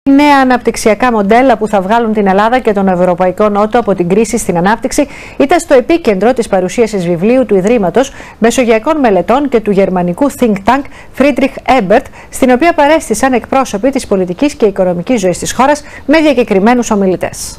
Νέα αναπτυξιακά μοντέλα που θα βγάλουν την Ελλάδα και τον Ευρωπαϊκό Νότο από την κρίση στην ανάπτυξη ήταν στο επίκεντρο της παρουσίασης βιβλίου του Ιδρύματος Μεσογειακών Μελετών και του γερμανικού think tank Friedrich Ebert, στην οποία παρέστησαν εκπρόσωποι της πολιτικής και οικονομικής ζωής της χώρας με διακεκριμένους ομιλητές.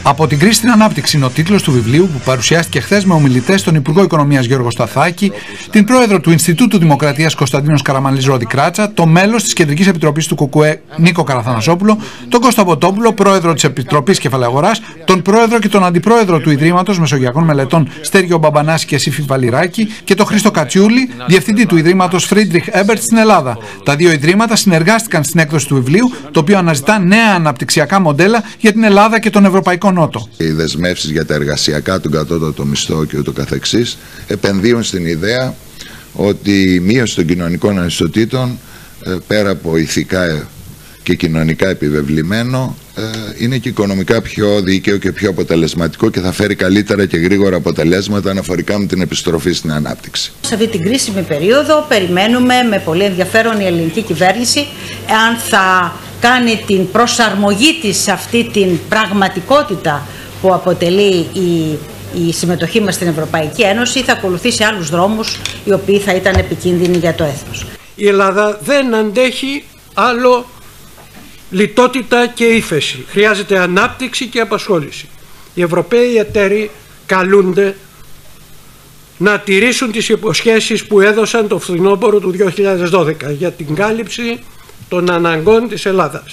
Από την κρίση στην ανάπτυξη είναι ο τίτλος του βιβλίου που παρουσιάστηκε χθες με ομιλητές τον Υπουργό Οικονομίας Γιώργο Σταθάκη, την Πρόεδρο του Ινστιτούτου Δημοκρατίας Κωνσταντίνος Καραμανλής Ρόδη Κράτσα, το μέλος της Κεντρικής Επιτροπής του ΚΚΕ Νίκο Καραθανασόπουλο, τον Κώστα Ποτόπουλο, Πρόεδρο της Επιτροπής Κεφαλαίου Αγοράς, τον Πρόεδρο και τον Αντιπρόεδρο του Ιδρύματος Μεσογειακών Μελετών Στέργιο Μπαμπανάση και Σύφη Βαλιράκη και τον Χρήστο Κατσιούλη, Διευθυντή του Ιδρύματος Friedrich Ebert στην Ελλάδα. Τα δύο ιδρύματα συνεργάστηκαν στην έκδοση του βιβλίου, το οποίο αναζητά νέα αναπτυξιακά μοντέλα για την Ελλάδα και τον Ευρωπαϊκό Νότο. Οι δεσμεύσεις για τα εργασιακά, τον κατώτατο μισθό και ούτω καθεξής επενδύουν στην ιδέα ότι η μείωση των κοινωνικών ανισοτήτων, πέρα από ηθικά και κοινωνικά επιβεβλημένο, είναι και οικονομικά πιο δίκαιο και πιο αποτελεσματικό και θα φέρει καλύτερα και γρήγορα αποτελέσματα αναφορικά με την επιστροφή στην ανάπτυξη. Σε αυτή την κρίσιμη περίοδο περιμένουμε με πολύ ενδιαφέρον η ελληνική κυβέρνηση αν θα κάνει την προσαρμογή της σε αυτή την πραγματικότητα που αποτελεί η συμμετοχή μας στην Ευρωπαϊκή Ένωση, θα ακολουθήσει άλλους δρόμους οι οποίοι θα ήταν επικίνδυνοι για το έθνος. Η Ελλάδα δεν αντέχει άλλο λιτότητα και ύφεση. Χρειάζεται ανάπτυξη και απασχόληση. Οι Ευρωπαίοι εταίροι καλούνται να τηρήσουν τις υποσχέσεις που έδωσαν το φθινόπωρο του 2012 για την κάλυψη των αναγκών της Ελλάδας.